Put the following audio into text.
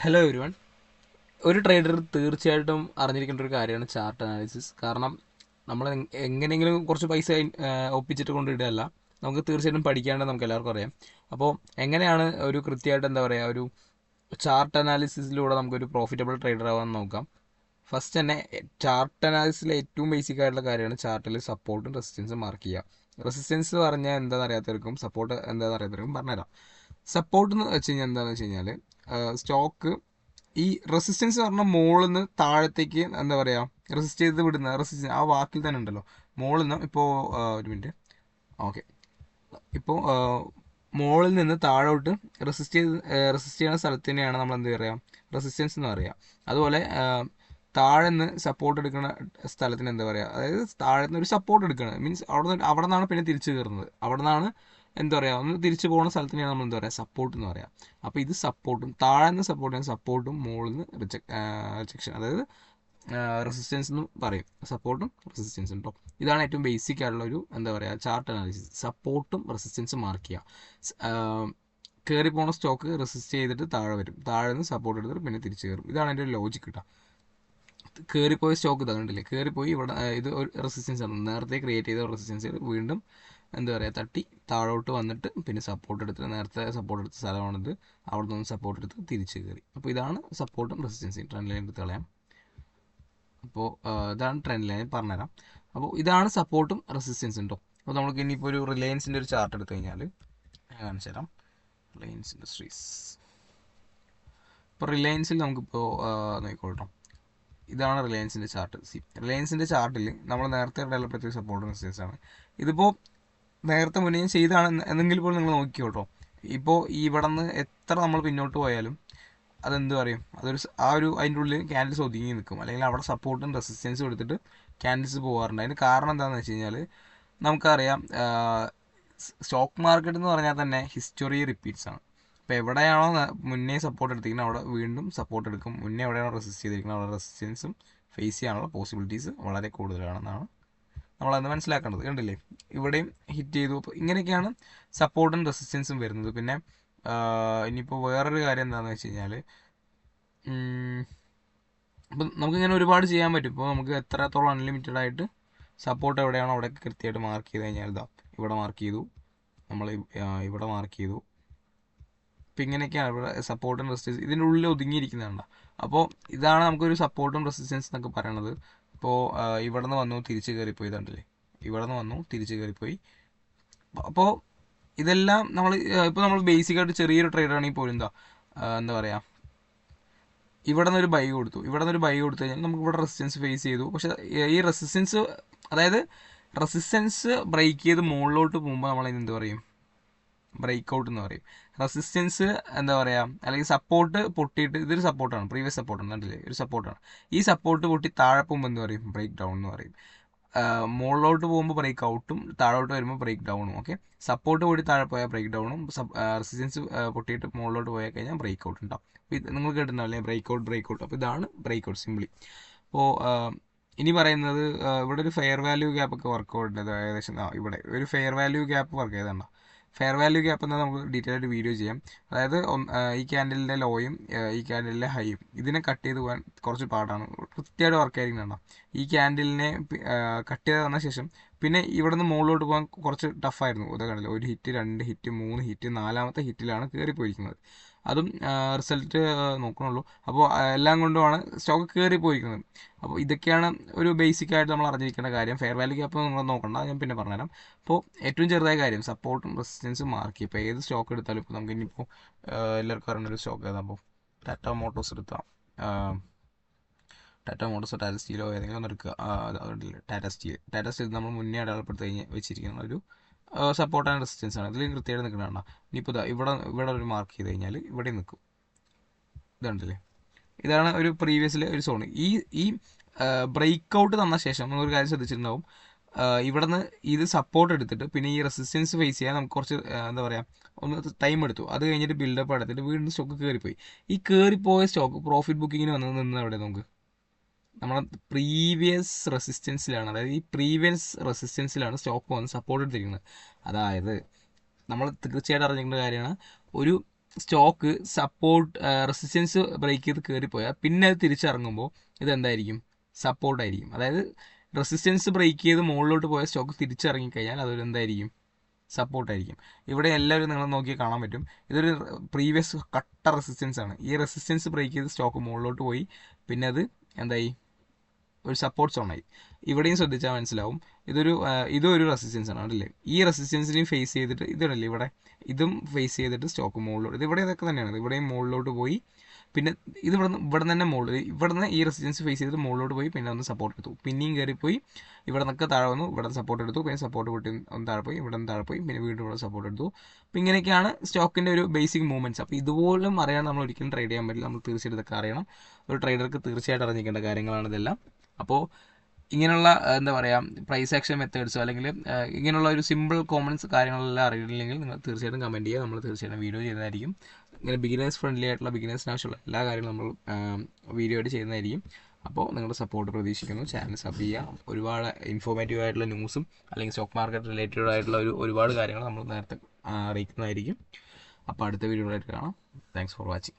Hello everyone. ഒരു trader തീർച്ചയായിട്ടും അറിഞ്ഞിരിക്കേണ്ട ഒരു കാര്യമാണ് ചാർട്ട് അനാലിസിസ്. കാരണം നമ്മൾ എങ്ങനെയെങ്കിലും കുറച്ച് പൈസ ഒപ്പിച്ചിട്ട് കൊണ്ടിടുകയല്ല, നമുക്ക് തീർച്ചയായിട്ടും പഠിക്കാണ്ട് നമുക്ക് എല്ലാവർക്കും അറിയാം. അപ്പോൾ എങ്ങനെയാണ് ഒരു കൃത്യമായിട്ട് എന്താ പറയുക ഒരു ചാർട്ട് അനാലിസിസിലൂടെ നമുക്കൊരു പ്രോഫിറ്റബിൾ ട്രേഡർ ആവാൻ നോക്കാം. ഫസ്റ്റ് തന്നെ ചാർട്ട് അനാലിസിസിലെ ഏറ്റവും ബേസിക് ആയിട്ടുള്ള കാര്യമാണ് ചാർട്ടിൽ സപ്പോർട്ടും റെസിസ്റ്റൻസും മാർക്ക് ചെയ്യുക. റെസിസ്റ്റൻസ് പറഞ്ഞാൽ എന്താണെന്ന് അറിയാത്തവർക്കും സപ്പോർട്ട് എന്താണെന്ന് അറിയാത്തവർക്കും പറഞ്ഞുതരാം. സപ്പോർട്ട് എന്ന് വെച്ച് കഴിഞ്ഞാൽ എന്താണെന്ന് വെച്ച് കഴിഞ്ഞാൽ സ്റ്റോക്ക് ഈ റെസിസ്റ്റൻസ് പറഞ്ഞാൽ മുകളിൽ നിന്ന് താഴത്തേക്ക് എന്താ പറയുക റെസിസ്റ്റ് ചെയ്ത് വിടുന്ന റെസിസ്റ്റൻസ് ആ വാക്കിൽ തന്നെ ഉണ്ടല്ലോ. മുകളിൽ നിന്ന് ഇപ്പോൾ ഒരു മിനിറ്റ്, ഓക്കെ. ഇപ്പോൾ മുകളിൽ നിന്ന് താഴോട്ട് റെസിസ്റ്റ് ചെയ്യുന്ന സ്ഥലത്തിനെയാണ് നമ്മൾ എന്ത് പറയുക റെസിസ്റ്റൻസ് എന്ന് പറയുക. അതുപോലെ താഴെ നിന്ന് സപ്പോർട്ട് എടുക്കുന്ന സ്ഥലത്തിന് എന്താ പറയുക, അതായത് താഴെ നിന്ന് ഒരു സപ്പോർട്ട് എടുക്കുന്നത് മീൻസ് അവിടെ നിന്നാണ് പിന്നെ തിരിച്ചു കയറുന്നത്. അവിടെ നിന്നാണ് എന്താ പറയുക ഒന്ന് തിരിച്ചു പോകുന്ന സ്ഥലത്തിനെയാണ് നമ്മൾ എന്താ പറയുക സപ്പോർട്ട് എന്ന് പറയുക. അപ്പോൾ ഇത് സപ്പോർട്ടും താഴെ നിന്ന് സപ്പോർട്ട് ചെയ്യുന്ന സപ്പോർട്ടും മുകളിൽ നിന്ന് റിജക്ഷൻ അതായത് റെസിസ്റ്റൻസ് എന്ന് പറയും. സപ്പോർട്ടും റെസിസ്റ്റൻസും കേട്ടോ. ഇതാണ് ഏറ്റവും ബേസിക് ആയിട്ടുള്ള ഒരു എന്താ പറയുക ചാർട്ട് അനാലിസിസ്. സപ്പോർട്ടും റെസിസ്റ്റൻസും മാർക്ക് ചെയ്യുക. കയറി പോണ സ്റ്റോക്ക് റെസിസ്റ്റ് ചെയ്തിട്ട് താഴെ വരും, താഴെ നിന്ന് സപ്പോർട്ട് എടുത്തിട്ട് പിന്നെ തിരിച്ചു കയറും. ഇതാണ് അതിൻ്റെ ഒരു ലോജിക്ക് കേട്ടോ. കയറിപ്പോയ സ്റ്റോക്ക് തന്നിട്ടില്ലേ, കയറിപ്പോയി ഇവിടെ ഇത് ഒരു റെസിസ്റ്റൻസ് ആണ്, നേരത്തെ ക്രിയേറ്റ് ചെയ്ത റെസിസ്റ്റൻസ് വീണ്ടും എന്താ പറയുക തട്ടി താഴോട്ട് വന്നിട്ട് പിന്നെ സപ്പോർട്ട് എടുത്തിട്ട് നേരത്തെ സപ്പോർട്ട് എടുത്ത സ്ഥലമാണിത്, അവിടെ നിന്ന് സപ്പോർട്ട് എടുത്ത് തിരിച്ച് കയറി. അപ്പോൾ ഇതാണ് സപ്പോർട്ടും റെസിസ്റ്റൻസും. ട്രെൻഡ് ലൈൻ എടുത്ത് കളയാം. അപ്പോൾ ഇതാണ് ട്രെൻഡ് ലൈൻ പറഞ്ഞുതരാം. അപ്പോൾ ഇതാണ് സപ്പോർട്ടും റെസിസ്റ്റൻസും കേട്ടോ. അപ്പോൾ നമുക്ക് ഇനിയിപ്പോൾ ഒരു റിലയൻസിൻ്റെ ഒരു ചാർട്ട് എടുത്തു കഴിഞ്ഞാൽ ഞാൻ കാണിച്ചു തരാം. Reliance industries. ഇപ്പോൾ റിലയൻസിൽ നമുക്കിപ്പോൾ നോക്കിക്കോളട്ടോ. ഇതാണ് റിലയൻസിൻ്റെ ചാർട്ട്. റിലയൻസിൻ്റെ ചാർട്ടിൽ നമ്മൾ നേരത്തെ ഡെവലപ്പ് ചെയ്ത സപ്പോർട്ടും റെസിസ്റ്റൻസ് ആണ്. ഇതിപ്പോൾ നേരത്തെ മുന്നേ ഞാൻ ചെയ്താണ് എന്നെങ്കിൽ പോലും നിങ്ങൾ നോക്കിക്കോട്ടോ. ഇപ്പോൾ ഇവിടെ നിന്ന് എത്ര നമ്മൾ പിന്നോട്ട് പോയാലും അതെന്ത് പറയും, അതിൻ്റെ ഉള്ളിൽ ക്യാൻഡിൽസ് ഒതുങ്ങി നിൽക്കും, അല്ലെങ്കിൽ അവിടെ സപ്പോർട്ടും റെസിസ്റ്റൻസും എടുത്തിട്ട് ക്യാൻഡിൽസ് പോകാറുണ്ട്. അതിന് കാരണം എന്താണെന്ന് വെച്ച് കഴിഞ്ഞാൽ നമുക്കറിയാം സ്റ്റോക്ക് മാർക്കറ്റ് എന്ന് പറഞ്ഞാൽ തന്നെ ഹിസ്റ്ററി റിപ്പീറ്റ്സ് ആണ്. ഇപ്പോൾ എവിടെയാണോ മുന്നേ സപ്പോർട്ട് എടുത്തിരിക്കുന്നത് അവിടെ വീണ്ടും സപ്പോർട്ട് എടുക്കും, മുന്നേ എവിടെയാണോ റെസിസ്റ്റ് ചെയ്തിരിക്കുന്നത് അവിടെ റെസിസ്റ്റൻസും ഫേസ് ചെയ്യാനുള്ള പോസിബിലിറ്റീസ് വളരെ കൂടുതലാണെന്നാണ് നമ്മളത് മനസ്സിലാക്കേണ്ടത്. കണ്ടില്ലേ, ഇവിടെയും ഹിറ്റ് ചെയ്തു. അപ്പോൾ ഇങ്ങനെയൊക്കെയാണ് സപ്പോർട്ടും റെസിസ്റ്റൻസും വരുന്നത്. പിന്നെ ഇനിയിപ്പോൾ വേറൊരു കാര്യം എന്താണെന്ന് വെച്ച് കഴിഞ്ഞാൽ ഇപ്പം നമുക്കിങ്ങനെ ഒരുപാട് ചെയ്യാൻ പറ്റും. ഇപ്പോൾ നമുക്ക് എത്രത്തോളം അൺലിമിറ്റഡ് ആയിട്ട് സപ്പോർട്ട് എവിടെയാണോ അവിടെയൊക്കെ കൃത്യമായിട്ട് മാർക്ക് ചെയ്ത് കഴിഞ്ഞാൽ ഇതാ ഇവിടെ മാർക്ക് ചെയ്തു, നമ്മൾ ഇവിടെ മാർക്ക് ചെയ്തു. അപ്പോൾ ഇങ്ങനെയൊക്കെയാണ് ഇവിടെ സപ്പോർട്ടും റെസിസ്റ്റൻസ് ഇതിൻ്റെ ഉള്ളിൽ ഒതുങ്ങിയിരിക്കുന്നതാണ്. അപ്പോൾ ഇതാണ് നമുക്കൊരു സപ്പോർട്ടും റെസിസ്റ്റൻസ് എന്നൊക്കെ പറയണത്. ഇപ്പോൾ ഇവിടെ നിന്ന് വന്നു തിരിച്ച് കയറിപ്പോയി, ഇതുണ്ടല്ലേ, ഇവിടെ നിന്ന് വന്നു തിരിച്ച് കയറിപ്പോയി. അപ്പോൾ ഇതെല്ലാം ഇപ്പോൾ നമ്മൾ ബേസിക്കായിട്ട് ചെറിയൊരു ട്രേഡർ ആണെങ്കിൽ പോലും എന്താ പറയുക ഇവിടെ നിന്നൊരു ബൈ കൊടുത്തു, ഇവിടെ നിന്നൊരു ബൈ കൊടുത്തു കഴിഞ്ഞാൽ നമുക്ക് ഇവിടെ റെസിസ്റ്റൻസ് ഫേസ് ചെയ്തു. പക്ഷേ ഈ റെസിസ്റ്റൻസ് അതായത് റെസിസ്റ്റൻസ് ബ്രേക്ക് ചെയ്ത് മുകളിലോട്ട് പോകുമ്പോൾ നമ്മൾ എന്ത് പറയും, ബ്രേക്ക് ഔട്ട് എന്ന് പറയും. റെസിസ്റ്റൻസ് എന്താ പറയുക അല്ലെങ്കിൽ സപ്പോർട്ട് പൊട്ടിയിട്ട് ഇതൊരു സപ്പോർട്ടാണ്, പ്രീവിയസ് സപ്പോർട്ടാണ്, കണ്ടില്ലേ ഒരു സപ്പോർട്ടാണ്. ഈ സപ്പോർട്ട് പൊട്ടി താഴെ പോകുമ്പോൾ എന്ത് പറയും, ബ്രേക്ക് ഡൗൺ എന്ന് പറയും. മുകളിലോട്ട് പോകുമ്പോൾ ബ്രേക്ക് ഔട്ടും താഴോട്ട് വരുമ്പോൾ ബ്രേക്ക് ഡൗണും. ഓക്കെ, സപ്പോർട്ട് പൊട്ടി താഴെ പോയാൽ ബ്രേക്ക് ഡൗണും, റെസിസ്റ്റൻസ് പൊട്ടിയിട്ട് മുകളിലോട്ട് പോയാൽ കഴിഞ്ഞാൽ ബ്രേക്ക് ഔട്ട് ഉണ്ടാവും. അപ്പോൾ ഇത് നിങ്ങൾ കേട്ടിട്ടുണ്ടാവില്ലേ, ബ്രേക്ക് ഔട്ട്. അപ്പോൾ ഇതാണ് ബ്രേക്ക് ഔട്ട് സിംപ്ലി. അപ്പോൾ ഇനി പറയുന്നത് ഇവിടെ ഒരു ഫെയർ വാല്യൂ ഗ്യാപ്പ് ഒക്കെ വർക്കൗട്ട് ഉണ്ട്. ഏകദേശം ഇവിടെ ഒരു ഫെയർ വാല്യൂ ഗ്യാപ്പ് വർക്ക് ചെയ്തതുണ്ടോ. ഫെയർ വാല്യൂ ഗ്യാപ്പ് എന്നാൽ നമുക്ക് ഡീറ്റെയിൽ ആയിട്ട് വീഡിയോ ചെയ്യാം. അതായത് ഈ ക്യാൻഡലിൻ്റെ ലോയും ഈ ക്യാൻഡലിൻ്റെ ഹൈയും ഇതിനെ കട്ട് ചെയ്ത് പോകാൻ കുറച്ച് പാടാണ്, കൃത്യമായിട്ട് വർക്ക് ആയിരിക്കുന്നുണ്ടോ. ഈ ക്യാൻഡലിനെ കട്ട് ചെയ്ത് തന്ന ശേഷം പിന്നെ ഇവിടെ നിന്ന് മുകളിലോട്ട് പോകാൻ കുറച്ച് ടഫായിരുന്നു. ഇത് കണ്ടില്ല, ഒരു ഹിറ്റ്, 2 ഹിറ്റ്, 3 ഹിറ്റ്, 4ാമത്തെ ഹിറ്റിലാണ് കയറിപ്പോയിരിക്കുന്നത്. അതും റിസൾട്ട് നോക്കണുള്ളൂ. അപ്പോൾ എല്ലാം കൊണ്ടുമാണ് സ്റ്റോക്ക് കയറിപ്പോയിരിക്കുന്നത്. അപ്പോൾ ഇതൊക്കെയാണ് ഒരു ബേസിക് ആയിട്ട് നമ്മൾ അറിഞ്ഞിരിക്കേണ്ട കാര്യം. ഫെയർ വാല്യൂ ഗ്യാപ്പ് നിങ്ങൾ നോക്കണ്ട, ഞാൻ പിന്നെ പറഞ്ഞുതരാം. അപ്പോൾ ഏറ്റവും ചെറുതായ കാര്യം സപ്പോർട്ടും റെസിസ്റ്റൻസും മാർക്ക് ചെയ്യും. ഇപ്പോൾ ഏത് സ്റ്റോക്ക് എടുത്താലും ഇപ്പോൾ നമുക്ക് ഇനിയിപ്പോൾ എല്ലാവർക്കും അറിയുന്നൊരു സ്റ്റോക്ക് ഏതാ, അപ്പോൾ ടാറ്റ മോട്ടോഴ്സ് എടുത്താൽ ടാറ്റ മോട്ടോഴ്സോ ടാറ്റ സ്റ്റീലോ ഏതെങ്കിലും ഒന്ന് എടുക്കുക. ടാറ്റ സ്റ്റീൽ നമ്മൾ മുന്നേ അടയാളപ്പെടുത്തി കഴിഞ്ഞ് വെച്ചിരിക്കുന്ന ഒരു സപ്പോർട്ട് ആൻഡ് റെസിസ്റ്റൻസ് ആണ്. ഇതിൽ കൃത്യമായിട്ട് നിൽക്കുന്നതാണ്. ഇനിയിപ്പോൾ ഇവിടെ ഒരു മാർക്ക് ചെയ്ത് കഴിഞ്ഞാൽ ഇവിടെ നിൽക്കും. ഇതുണ്ടല്ലേ, ഇതാണ് ഒരു പ്രീവിയസിലെ ഒരു സോൺ. ഈ ബ്രേക്ക് ഔട്ട് തന്ന ശേഷം നമ്മളൊരു കാര്യം ശ്രദ്ധിച്ചിട്ടുണ്ടാവും, ഇവിടെ നിന്ന് ഇത് സപ്പോർട്ട് എടുത്തിട്ട് പിന്നെ ഈ റെസിസ്റ്റൻസ് ഫേസ് ചെയ്യാൻ നമുക്ക് കുറച്ച് എന്താ പറയുക ഒന്ന് ടൈം എടുത്തു. അത് കഴിഞ്ഞിട്ട് ബിൽഡപ്പ് എടുത്തിട്ട് വീണ്ടും സ്റ്റോക്ക് കയറിപ്പോയി. ഈ കയറിപ്പോയ സ്റ്റോക്ക് പ്രോഫിറ്റ് ബുക്കിങ്ങിന് വന്നത് നിന്ന് എവിടെ നമുക്ക് നമ്മളെ പ്രീവിയസ് റെസിസ്റ്റൻസിലാണ്, അതായത് ഈ പ്രീവിയസ് റെസിസ്റ്റൻസിലാണ് സ്റ്റോക്ക് വന്ന് സപ്പോർട്ട് എടുത്തിരിക്കുന്നത്. അതായത് നമ്മൾ തീർച്ചയായിട്ടും അറിഞ്ഞിരിക്കേണ്ട കാര്യമാണ്, ഒരു സ്റ്റോക്ക് സപ്പോർട്ട് റെസിസ്റ്റൻസ് ബ്രേക്ക് ചെയ്ത് കയറിപ്പോയാൽ പിന്നെ അത് തിരിച്ചിറങ്ങുമ്പോൾ ഇതെന്തായിരിക്കും? സപ്പോർട്ടായിരിക്കും. അതായത് റെസിസ്റ്റൻസ് ബ്രേക്ക് ചെയ്ത് മുകളിലോട്ട് പോയ സ്റ്റോക്ക് തിരിച്ചിറങ്ങിക്കഴിഞ്ഞാൽ അതൊരു എന്തായിരിക്കും? സപ്പോർട്ടായിരിക്കും. ഇവിടെ എല്ലാവരും നിങ്ങൾ നോക്കി കാണാൻ പറ്റും. ഇതൊരു പ്രീവിയസ് കട്ട റെസിസ്റ്റൻസ് ആണ്. ഈ റെസിസ്റ്റൻസ് ബ്രേക്ക് ചെയ്ത് സ്റ്റോക്ക് മുകളിലോട്ട് പോയി പിന്നെ അത് എന്തായി? ഒരു സപ്പോർട്ട് സോണായി. ഇവിടെയും ശ്രദ്ധിച്ചാൽ മനസ്സിലാവും ഇതൊരു റെസിസ്റ്റൻസ് ആണ് അല്ലേ? ഈ റെസിസ്റ്റൻസിനെയും ഫേസ് ചെയ്തിട്ട് ഇതല്ലേ ഇവിടെ ഇതും ഫേസ് ചെയ്തിട്ട് സ്റ്റോക്ക് മുകളിലോട്ട് ഇവിടെ ഇതൊക്കെ തന്നെയാണ്. ഇവിടെയും മുകളിലോട്ട് പോയി പിന്നെ ഇവിടെ തന്നെ ഇവിടെ നിന്ന് ഈ റെസിസ്റ്റൻസ് ഫേസ് ചെയ്തിട്ട് മുകളിലോട്ട് പോയി പിന്നെ ഒന്ന് സപ്പോർട്ട് എടുത്തു, പിന്നെയും കയറിപ്പോയി ഇവിടെ നിന്നൊക്കെ താഴെ വന്നു, ഇവിടെ സപ്പോർട്ട് എടുത്തു, പിന്നെ സപ്പോർട്ട് വിട്ട് ഒന്ന് താഴെ പോയി, ഇവിടെ നിന്ന് താഴെ പോയി, പിന്നെ വീണ്ടും ഇവിടെ സപ്പോർട്ട് എടുത്തു. അപ്പോൾ ഇങ്ങനെയൊക്കെയാണ് സ്റ്റോക്കിൻ്റെ ഒരു ബേസിക് മൂവ്മെൻറ്റ്സ്. അപ്പോൾ ഇതുപോലും അറിയാൻ നമ്മൾ ഒരിക്കലും ട്രേഡ് ചെയ്യാൻ പറ്റില്ല. നമ്മൾ തീർച്ചയായിട്ടും ഇതൊക്കെ അറിയണം. ഒരു ട്രേഡർക്ക് തീർച്ചയായിട്ടും അറിഞ്ഞിരിക്കേണ്ട കാര്യങ്ങളാണ് ഇതെല്ലാം. അപ്പോൾ ഇങ്ങനെയുള്ള എന്താ പറയുക പ്രൈസ് ആക്ഷൻ മെത്തേഡ്സോ അല്ലെങ്കിൽ ഇങ്ങനെയുള്ള ഒരു സിമ്പിൾ കോമൺസ് കാര്യങ്ങളെല്ലാം അറിയില്ലെങ്കിൽ നിങ്ങൾ തീർച്ചയായിട്ടും കമൻറ്റ് ചെയ്യുക. നമ്മൾ തീർച്ചയായിട്ടും വീഡിയോ ചെയ്യുന്നതായിരിക്കും. ഇങ്ങനെ ബിഗിനേഴ്സ് ഫ്രണ്ട്ലി ആയിട്ടുള്ള ബിഗിനേഴ്സിന് ആവശ്യമുള്ള എല്ലാ കാര്യങ്ങളും നമ്മൾ വീഡിയോ ആയിട്ട് ചെയ്യുന്നതായിരിക്കും. അപ്പോൾ നിങ്ങളുടെ സപ്പോർട്ട് പ്രതീക്ഷിക്കുന്നു. ചാനൽ സബ് ചെയ്യുക. ഒരുപാട് ഇൻഫോർമേറ്റീവ് ആയിട്ടുള്ള ന്യൂസും അല്ലെങ്കിൽ സ്റ്റോക്ക് മാർക്കറ്റ് റിലേറ്റഡ് ആയിട്ടുള്ള ഒരുപാട് കാര്യങ്ങൾ നമ്മൾ നേരത്തെ അറിയിക്കുന്നതായിരിക്കും. അപ്പോൾ അടുത്ത വീഡിയോ ആയിട്ട് കാണാം. Thanks for watching.